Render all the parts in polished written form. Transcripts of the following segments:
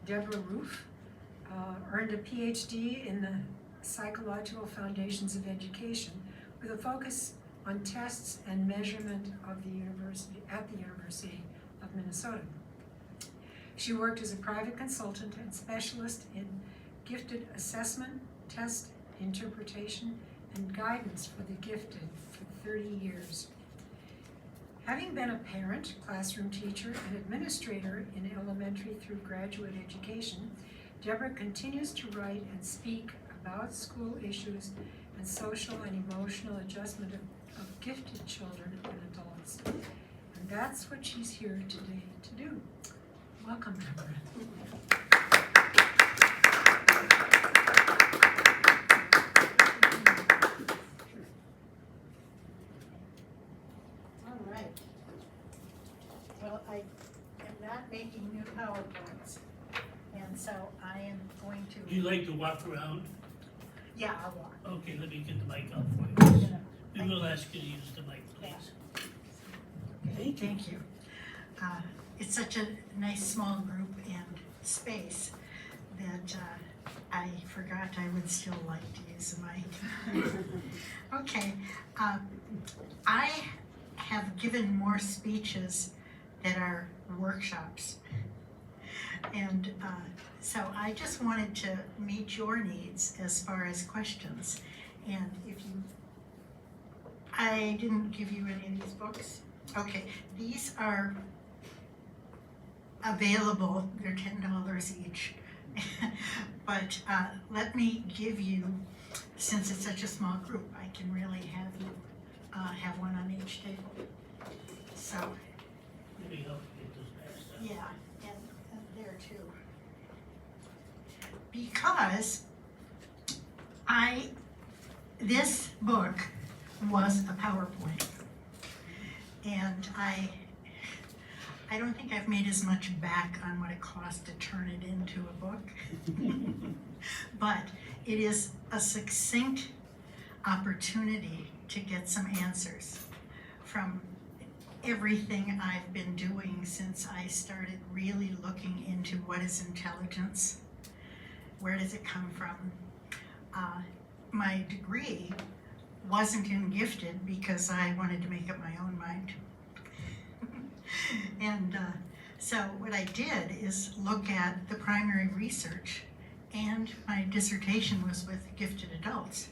Deborah earned a Ph.D. in the Psychological Foundations of Education with a focus on tests and measurement of the university at the University of Minnesota. She worked as a private consultant and specialist in gifted assessment, test interpretation, and guidance for the gifted for 30 years. Having been a parent, classroom teacher, and administrator in elementary through graduate education, Deborah continues to write and speak about school issues and social and emotional adjustment of gifted children and adults. And that's what she's here today to do. Welcome, Deborah. All right. Well, I am not making new PowerPoints, and so I am going to. Do you like to walk around? Yeah, I'll walk. Okay, let me get the mic out for you. Yeah. We will ask you to use the mic, please. Thank you. It's such a nice small group and space that I forgot I would still like to use the mic. Okay, I have given more speeches that are workshops. And so I just wanted to meet your needs as far as questions. And I didn't give you any of these books. Okay, these are available, they're $10 each. But let me give you, since it's such a small group, I can really have you have one on each table. So, Let me help you get this passed out. yeah, and there too. Because this book was a PowerPoint. And I don't think I've made as much back on what it cost to turn it into a book. But it is a succinct opportunity to get some answers from everything I've been doing since I started really looking into what is intelligence, where does it come from. My degree wasn't in gifted because I wanted to make up my own mind. And so what I did is look at the primary research, and my dissertation was with gifted adults.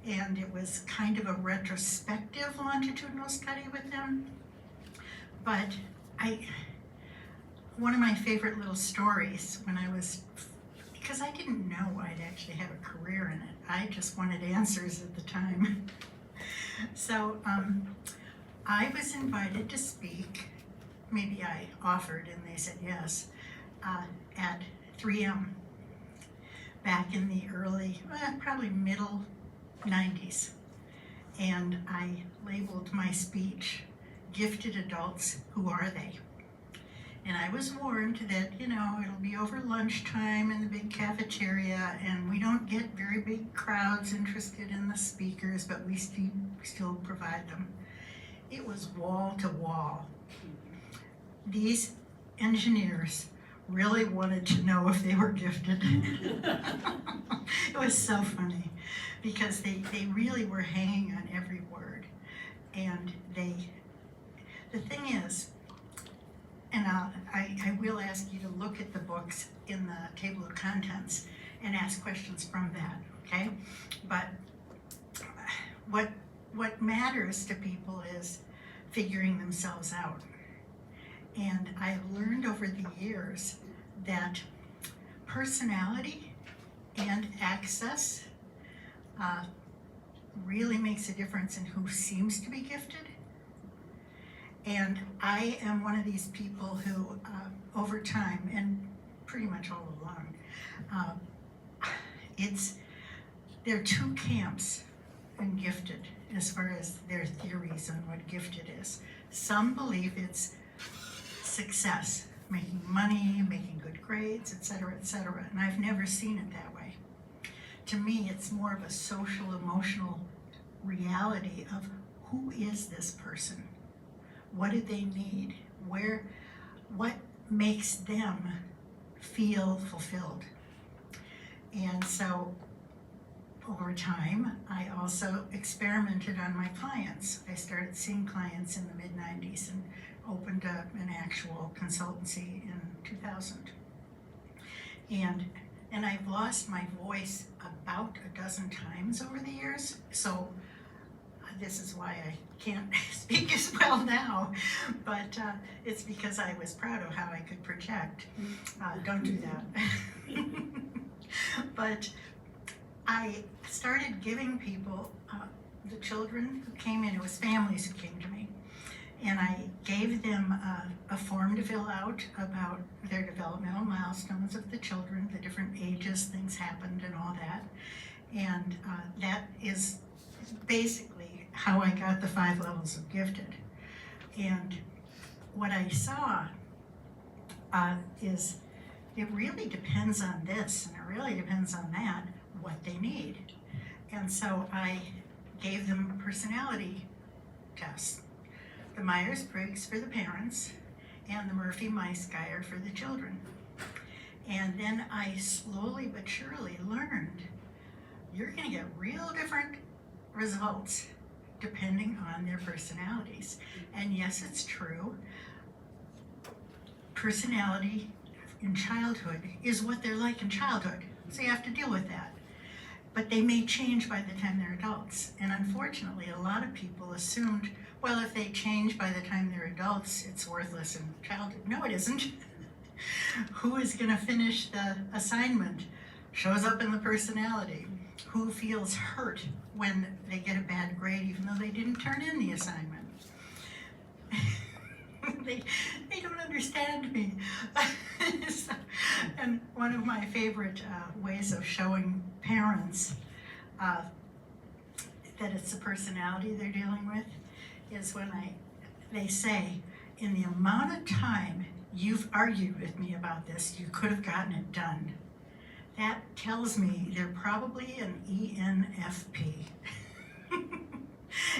And it was kind of a retrospective longitudinal study with them. But one of my favorite little stories when I was, because I didn't know I'd actually have a career in it. I just wanted answers at the time. So I was invited to speak, maybe I offered and they said yes, at 3M back in the early, probably middle 90s. And I labeled my speech, Gifted Adults, Who Are They? And I was warned that, it'll be over lunchtime in the big cafeteria, and we don't get very big crowds interested in the speakers, but we still provide them. It was wall to wall. These engineers really wanted to know if they were gifted. It was so funny because they really were hanging on every word. And the thing is, and I will ask you to look at the books in the table of contents and ask questions from that, okay? But what matters to people is figuring themselves out. And I've learned over the years that personality and access really makes a difference in who seems to be gifted. And I am one of these people who, over time, and pretty much all along, there are two camps in gifted as far as their theories on what gifted is. Some believe it's success, making money, making good grades, etc., etc., and I've never seen it that way. To me, it's more of a social, emotional reality of who is this person? What do they need? What makes them feel fulfilled. And so over time, I also experimented on my clients. I started seeing clients in the mid-90s and opened up an actual consultancy in 2000. And I've lost my voice about a dozen times over the years, so this is why I can't speak as well now, but it's because I was proud of how I could project. Don't do that. But I started giving people, the children who came in, it was families who came to me, and I gave them a form to fill out about their developmental milestones of the children, the different ages things happened and all that. And that is basically how I got the 5 levels of gifted. And what I saw is it really depends on this and it really depends on that, what they need. And so I gave them personality tests. The Myers-Briggs for the parents and the Murphy-Mice-Geyer for the children. And then I slowly but surely learned you're gonna get real different results depending on their personalities. And yes, it's true. Personality in childhood is what they're like in childhood. So you have to deal with that. But they may change by the time they're adults. And unfortunately, a lot of people assumed, well, if they change by the time they're adults, it's worthless in childhood. No, it isn't. Who is gonna finish the assignment shows up in the personality. Who feels hurt when they get a bad grade even though they didn't turn in the assignment? They don't understand me. So, and one of my favorite ways of showing parents that it's the personality they're dealing with is when they say, in the amount of time you've argued with me about this, you could have gotten it done. That tells me they're probably an ENFP.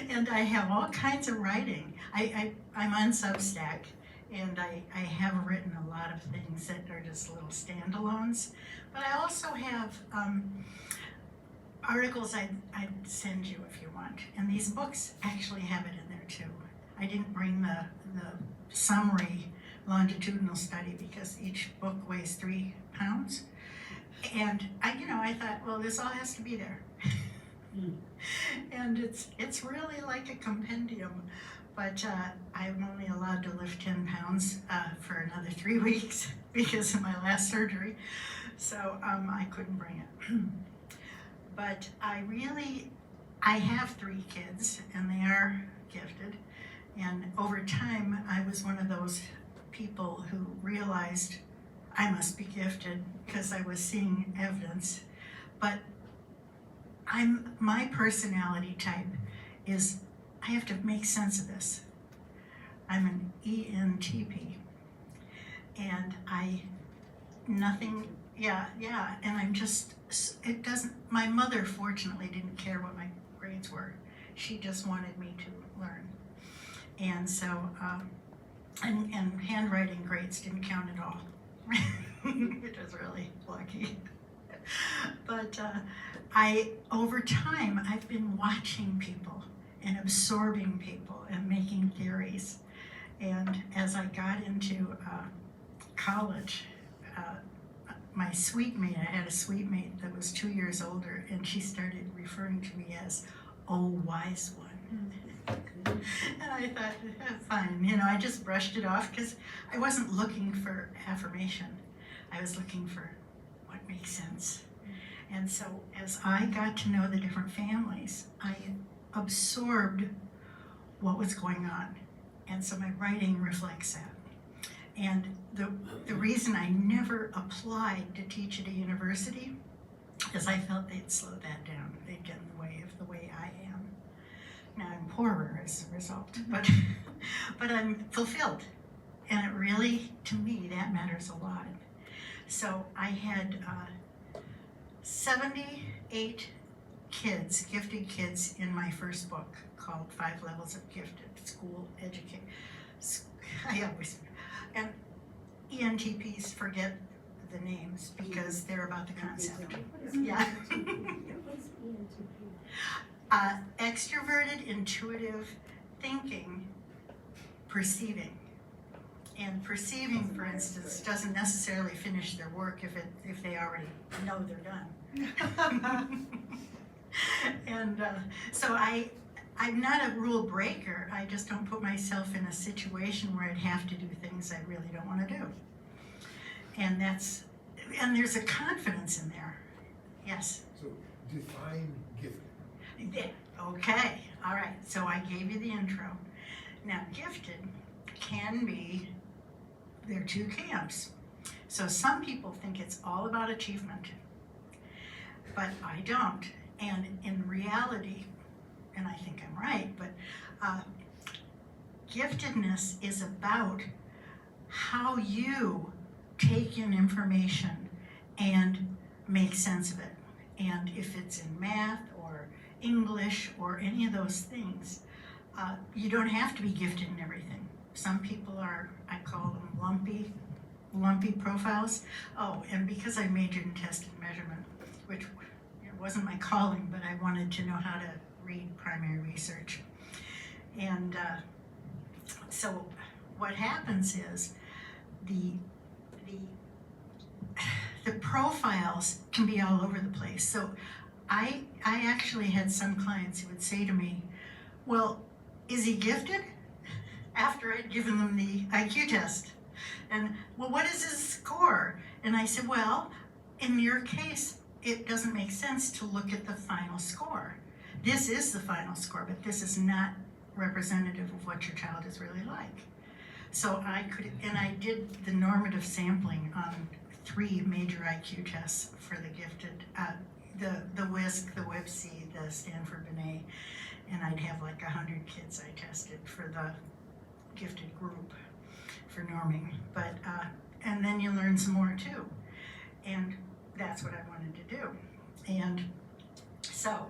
And I have all kinds of writing. I'm on Substack, and I have written a lot of things that are just little standalones. But I also have articles I'd send you if you want. And these books actually have it in there too. I didn't bring the summary longitudinal study because each book weighs 3 pounds. And I thought, well, this all has to be there. And it's really like a compendium, but I'm only allowed to lift 10 pounds for another 3 weeks because of my last surgery, so I couldn't bring it. But I have 3 kids, and they are gifted, and over time I was one of those people who realized I must be gifted because I was seeing evidence, but my personality type is I have to make sense of this. I'm an ENTP, and and I'm just, it doesn't, my mother fortunately didn't care what my grades were. She just wanted me to learn. And so, and handwriting grades didn't count at all, which was really lucky. But over time, I've been watching people and absorbing people and making theories. And as I got into college, my suite mate, I had a suite mate that was 2 years older, and she started referring to me as, "Oh, wise one." And I thought, fine, I just brushed it off because I wasn't looking for affirmation. I was looking for what makes sense. And so as I got to know the different families, I absorbed what was going on. And so my writing reflects that. And the reason I never applied to teach at a university is I felt they'd slow that down. They'd get in the way of the way I am. Now I'm poorer as a result, but I'm fulfilled. And it really, to me, that matters a lot. So I had 78 kids, gifted kids, in my first book called 5 Levels of Gifted School Education. And ENTPs forget the names because they're about the concept. Yeah. Extroverted, intuitive, thinking, perceiving. And perceiving, for instance, doesn't necessarily finish their work if they already know they're done. And so I'm not a rule breaker. I just don't put myself in a situation where I'd have to do things I really don't want to do. And there's a confidence in there. Yes. So define gifted. Okay, all right, so I gave you the intro. Now, gifted can be, there are two camps. So some people think it's all about achievement, but I don't. And in reality, and I think I'm right, but giftedness is about how you take in information and make sense of it. And if it's in math or English or any of those things, you don't have to be gifted in everything. Some people are, I call them lumpy profiles. Oh, and because I majored in test and measurement, which wasn't my calling, but I wanted to know how to read primary research. And so what happens is the profiles can be all over the place. So I actually had some clients who would say to me, well, is he gifted? After I'd given them the IQ test. And, well, what is his score? And I said, well, in your case, it doesn't make sense to look at the final score. This is the final score, but this is not representative of what your child is really like. So I did the normative sampling on 3 major IQ tests for the gifted, the WISC, the WIPC, the Stanford Binet, and I'd have like 100 kids I tested for the gifted group for norming. But, and then you learn some more too. And that's what I wanted to do. And so,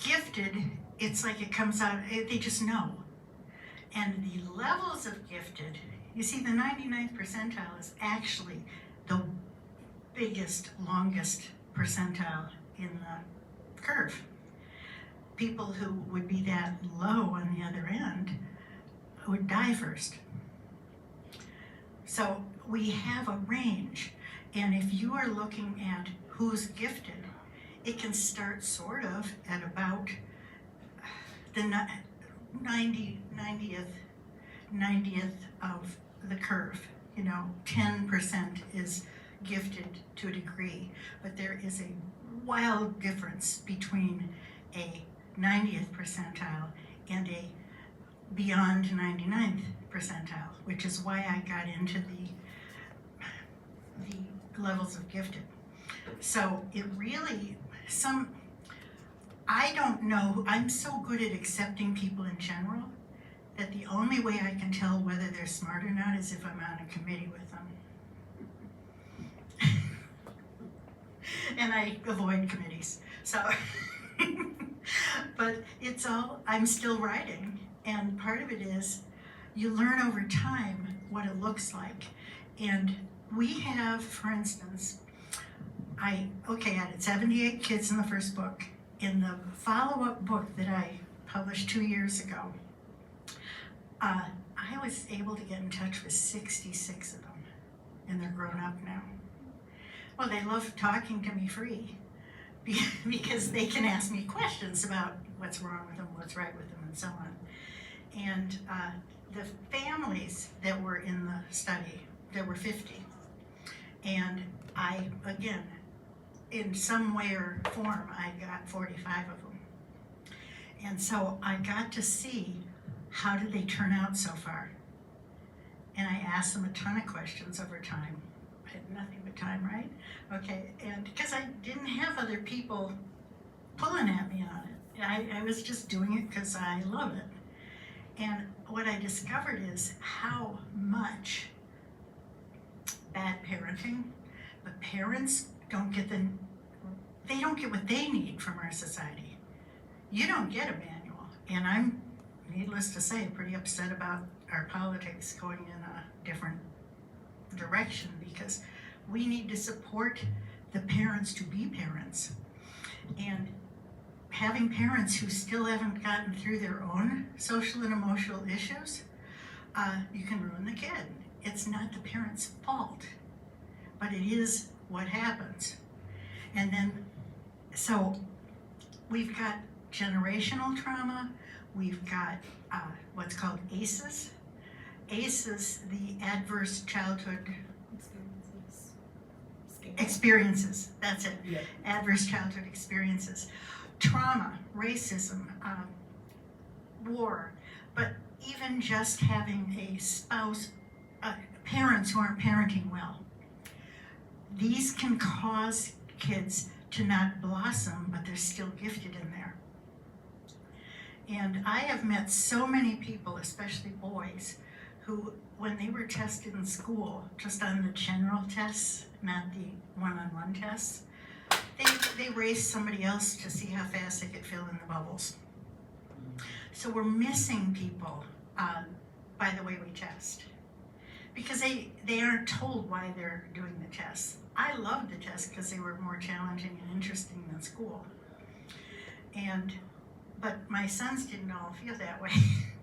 gifted, it's like it comes out, they just know. And the levels of gifted, you see the 99th percentile is actually the biggest, longest percentile in the curve. People who would be that low on the other end would die first. So we have a range, and if you are looking at who's gifted, it can start sort of at about the 90th of the curve. 10% is gifted to a degree, but there is a wild difference between a 90th percentile and a beyond 99th percentile, which is why I got into the levels of gifted. So it really, I don't know, I'm so good at accepting people in general that the only way I can tell whether they're smart or not is if I'm on a committee with them. And I avoid committees, so. But it's all, I'm still writing, and part of it is you learn over time what it looks like. And we have, for instance, I added 78 kids in the first book. In the follow-up book that I published 2 years ago, I was able to get in touch with 66 of them, and they're grown up now. Well, they love talking to me free because they can ask me questions about what's wrong with them, what's right with them, and so on. And the families that were in the study, there were 50. And I, again, in some way or form, I got 45 of them. And so I got to see how did they turn out so far. And I asked them a ton of questions over time. I had nothing but time, right? Okay, and because I didn't have other people pulling at me on it. I was just doing it because I love it. And what I discovered is how much bad parenting, but parents don't get they don't get what they need from our society. You don't get a manual. And I'm, needless to say, pretty upset about our politics going in a different direction because We need to support the parents to be parents. And having parents who still haven't gotten through their own social and emotional issues, you can ruin the kid. It's not the parent's fault, but it is what happens. And then, so we've got generational trauma, we've got what's called ACEs. ACEs, the Adverse Childhood Experiences, that's it. Yeah. Adverse childhood experiences. Trauma, racism, war, but even just having a spouse, parents who aren't parenting well. These can cause kids to not blossom, but they're still gifted in there. And I have met so many people, especially boys, who, when they were tested in school, just on the general tests, not the one-on-one tests, they raced somebody else to see how fast they could fill in the bubbles. So we're missing people by the way we test, because they aren't told why they're doing the tests. I loved the tests because they were more challenging and interesting than school. But my sons didn't all feel that way,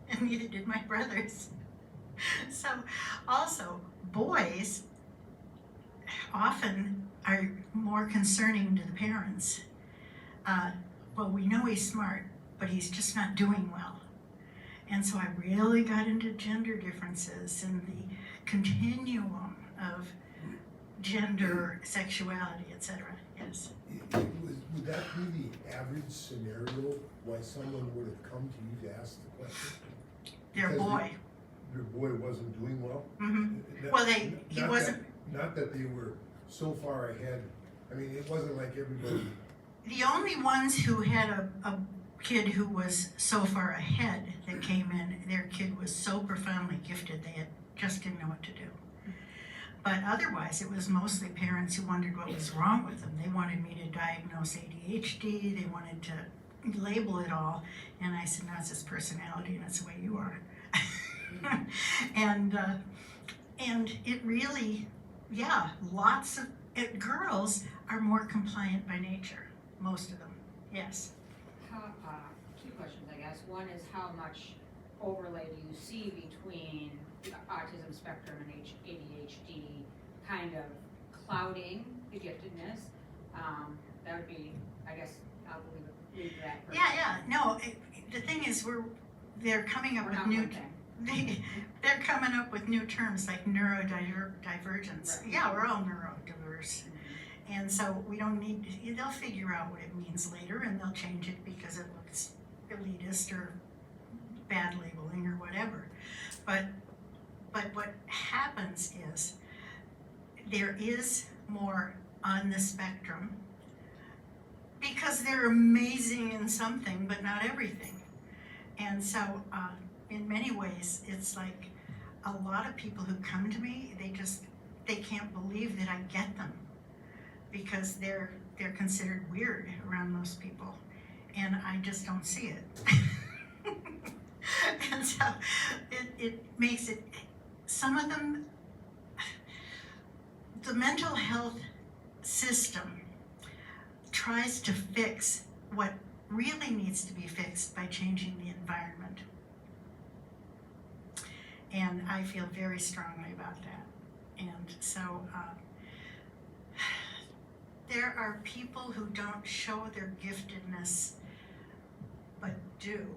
and neither did my brothers. So also, boys often are more concerning to the parents. Well, we know he's smart, but he's just not doing well. And so I really got into gender differences and the continuum of gender, sexuality, etc. Yes. Would that be the average scenario why someone would have come to you to ask the question? Their Because boy. Your boy wasn't doing well? Mm-hmm. Well, he Not wasn't. Not that they were so far ahead. I mean, it wasn't like everybody. The only ones who had a kid who was so far ahead that came in, their kid was so profoundly gifted they just didn't know what to do. But otherwise, it was mostly parents who wondered what was wrong with them. They wanted me to diagnose ADHD, they wanted to label it all, and I said, no, it's his personality and it's the way you are. And it really, yeah, lots of girls are more compliant by nature, most of them, yes. Two questions, I guess. One is how much overlay do you see between the autism spectrum and ADHD kind of clouding the giftedness? That would be, I guess, I'll leave that for. Yeah, no, the thing is, they're coming up We're with not new, one thing. they're coming up with new terms like neurodivergence. Right. Yeah, we're all neurodiverse. And so we don't need, they'll figure out what it means later and they'll change it because it looks elitist or bad labeling or whatever. But what happens is there is more on the spectrum because they're amazing in something but not everything. And so in many ways it's like a lot of people who come to me, they can't believe that I get them, because they're considered weird around most people, and I just don't see it. And so it makes it, some of them, the mental health system tries to fix what really needs to be fixed by changing the environment. And I feel very strongly about that. And so there are people who don't show their giftedness, but do.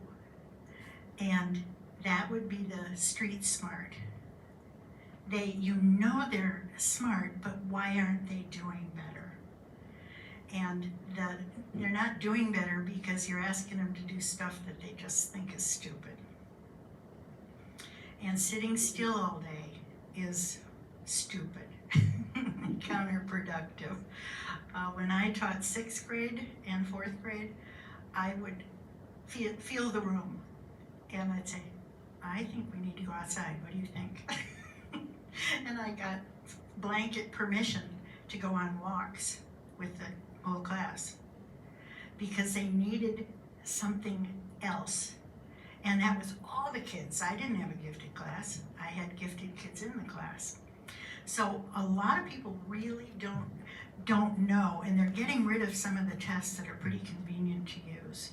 And that would be the street smart. You know they're smart, but why aren't they doing better? And they're not doing better because you're asking them to do stuff that they just think is stupid. And sitting still all day is stupid, counterproductive. When I taught 6th grade and 4th grade, I would feel the room, and I'd say, I think we need to go outside, what do you think? And I got blanket permission to go on walks with the whole class because they needed something else. And that was all the kids. I didn't have a gifted class. I had gifted kids in the class. So a lot of people really don't know, and they're getting rid of some of the tests that are pretty convenient to use.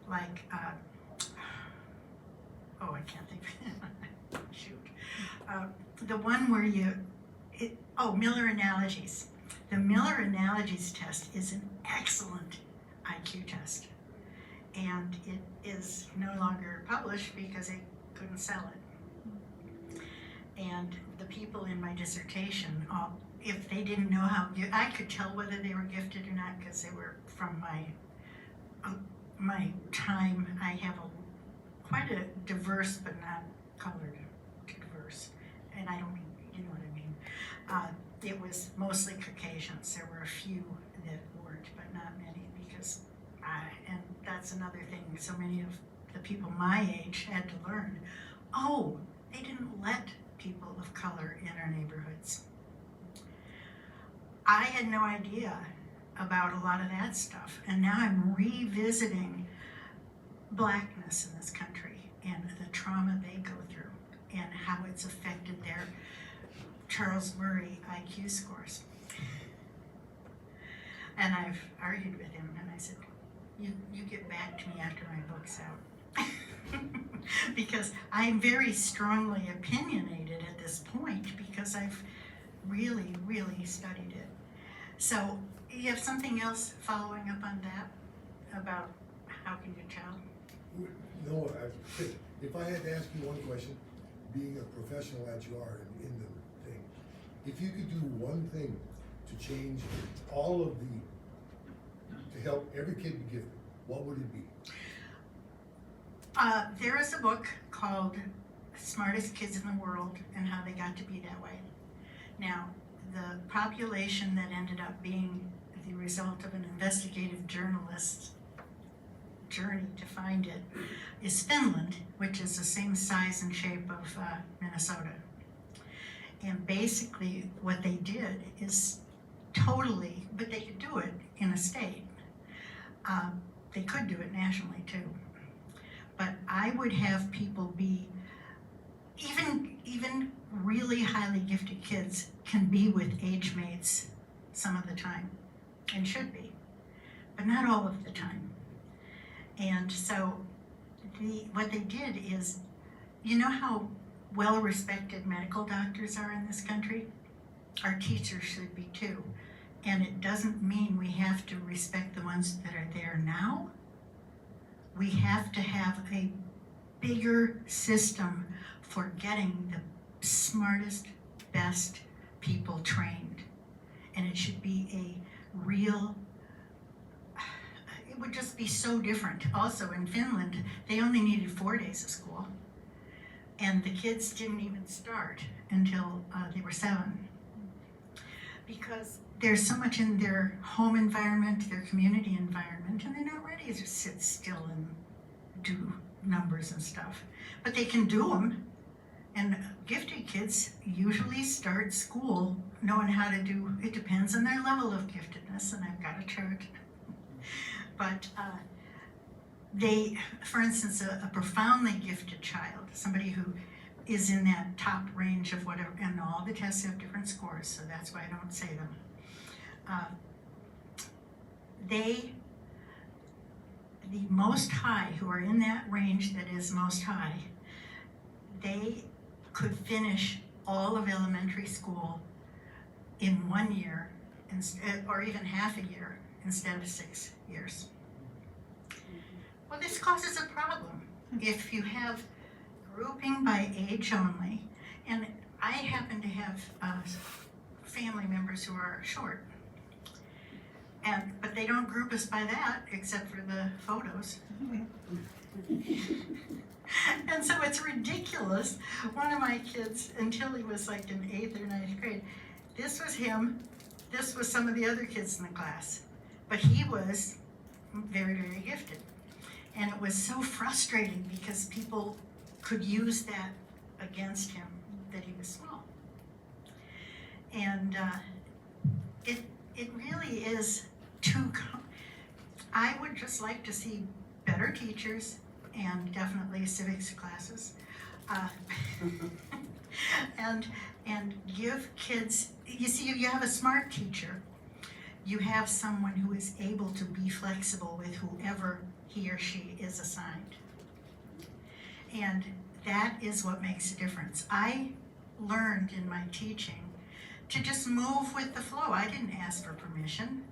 Like, I can't think of it. Shoot. The one where Miller Analogies. The Miller Analogies test is an excellent IQ test. And it is no longer published because they couldn't sell it. And the people in my dissertation, if they didn't know I could tell whether they were gifted or not because they were from my time. I have quite a diverse but not colored diverse, and I don't mean, you know what I mean. It was mostly Caucasians. There were a few that weren't, but not many, because and that's another thing. So many of the people my age had to learn. Oh, they didn't let people of color in our neighborhoods. I had no idea about a lot of that stuff, and now I'm revisiting blackness in this country and the trauma they go through and how it's affected their Charles Murray IQ scores. And I've argued with him, and I said, you get back to me after my book's out. Because I'm very strongly opinionated at this point because I've really, really studied it. So you have something else following up on that about how can you tell? No, if I had to ask you one question, being a professional that you are in the thing, if you could do one thing to change all of to help every kid be gifted, what would it be? There is a book called Smartest Kids in the World and How They Got to Be That Way. Now, the population that ended up being the result of an investigative journalist's journey to find it is Finland, which is the same size and shape of Minnesota. And basically what they did is totally, but they could do it in a state. They could do it nationally too. But I would have people be, even really highly gifted kids can be with age mates some of the time, and should be, but not all of the time. And so what they did is, you know how well-respected medical doctors are in this country? Our teachers should be too. And it doesn't mean we have to respect the ones that are there now. We have to have a bigger system for getting the smartest, best people trained. And it should be a real, it would just be so different. Also in Finland, they only needed 4 days of school. And the kids didn't even start until they were 7. Because there's so much in their home environment, their community environment, and they're not ready to sit still and do numbers and stuff. But they can do them. And gifted kids usually start school knowing how to do, it depends on their level of giftedness, and I've got a chart. But they, for instance, a profoundly gifted child, somebody who is in that top range of whatever, and all the tests have different scores, so that's why I don't say them. The most high, who are in that range that is most high, they could finish all of elementary school in 1 year, or even half a year, instead of 6 years. Well, this causes a problem if you have grouping by age only, and I happen to have family members who are short, but they don't group us by that except for the photos. And so it's ridiculous. One of my kids, until he was like in 8th or 9th grade, this was him, this was some of the other kids in the class, but he was very, very gifted. And it was so frustrating because people could use that against him, that he was small. And it really is I would just like to see better teachers and definitely civics classes. And and give kids, you see, you have a smart teacher, you have someone who is able to be flexible with whoever he or she is assigned. And that is what makes a difference. I learned in my teaching to just move with the flow. I didn't ask for permission.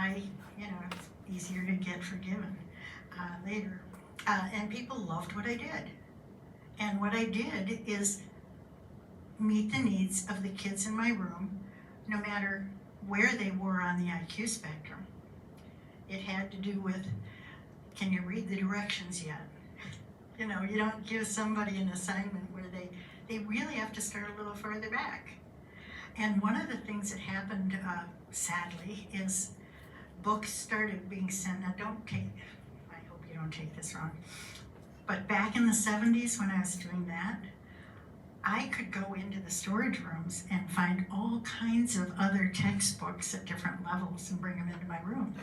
It's easier to get forgiven later. And people loved what I did. And what I did is meet the needs of the kids in my room, no matter where they were on the IQ spectrum. It had to do with, can you read the directions yet? You don't give somebody an assignment where they really have to start a little further back. And one of the things that happened, sadly, is books started being sent. Now I hope you don't take this wrong, but back in the 70s when I was doing that, I could go into the storage rooms and find all kinds of other textbooks at different levels and bring them into my room.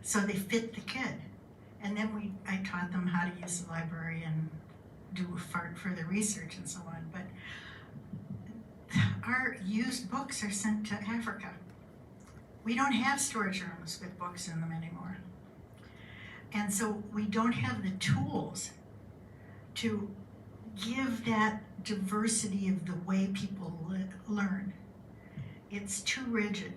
So they fit the kid. And then I taught them how to use the library and do further research and so on. But our used books are sent to Africa. We don't have storage rooms with books in them anymore. And so we don't have the tools to give that diversity of the way people learn. It's too rigid.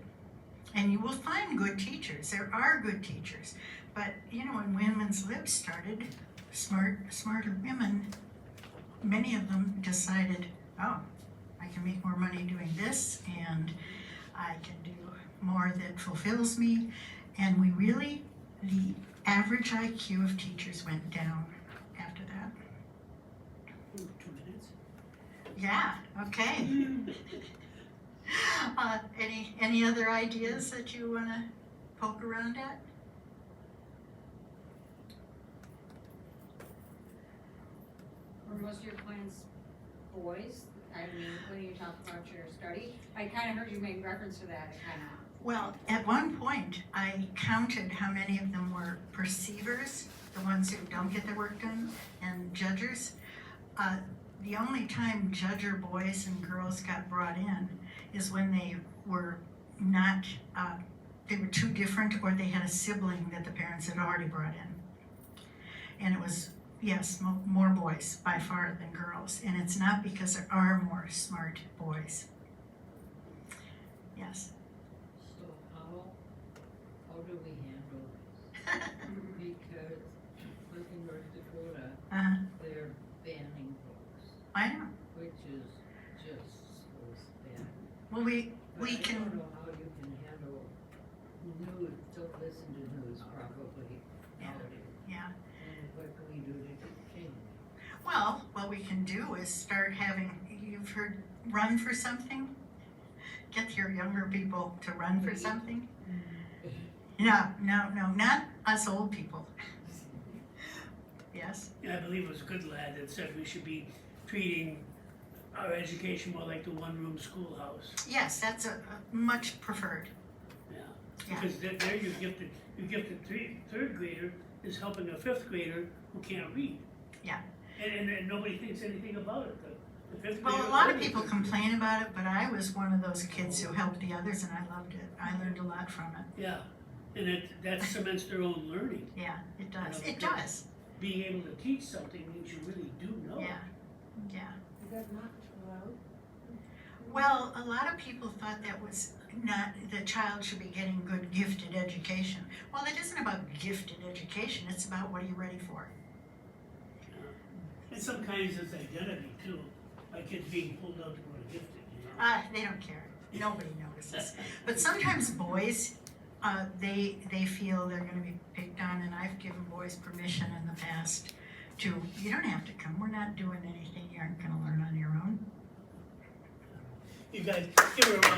And you will find good teachers. There are good teachers. But, when Women's Lib started, smarter women, many of them decided, oh, I can make more money doing this, and I can do more that fulfills me. And the average IQ of teachers went down after that. 2 minutes. Yeah, okay. Any other ideas that you want to poke around at? Were most of your clients boys? I mean, when you talk about your study, I kind of heard you make reference to that. Well, at one point, I counted how many of them were perceivers, the ones who don't get their work done, and judgers. The only time judger boys and girls got brought in is when they were not, they were too different, or they had a sibling that the parents had already brought in. And it was, yes, more boys by far than girls. And it's not because there are more smart boys. Yes. So how do we handle this? Because like in North Dakota, they're banning books, I know. which is just so bad. Well, we But I can, don't know how you can handle news, don't listen to news probably nowadays. yeah. And what can we do to change? Well, what we can do is start having, you've heard run for something? Get your younger people to run for something? No, not us old people. Yes? And I believe it was Goodlad that said we should be treating our education more like the one-room schoolhouse. Yes, that's a much preferred. Yeah. Yeah. Because there you gifted third grader is helping a 5th grader who can't read. Yeah. And nobody thinks anything about it. The 5th grader. Well, a lot of people complain about it, but I was one of those kids who helped the others, and I loved it. I learned a lot from it. Yeah, and that cements their own learning. Yeah, it does. Yeah. It does. Being able to teach something means you really do know. Yeah, yeah. Is that not allowed? Well, a lot of people thought that was not, the child should be getting good gifted education. Well, it isn't about gifted education, it's about what are you ready for. And some kinds of identity too. My kids being pulled out to go to gifted, you know. They don't care. Nobody notices. But sometimes boys, they feel they're gonna be picked on, and I've given boys permission in the past to, you don't have to come, we're not doing anything you aren't gonna learn on your own. You guys, give her a round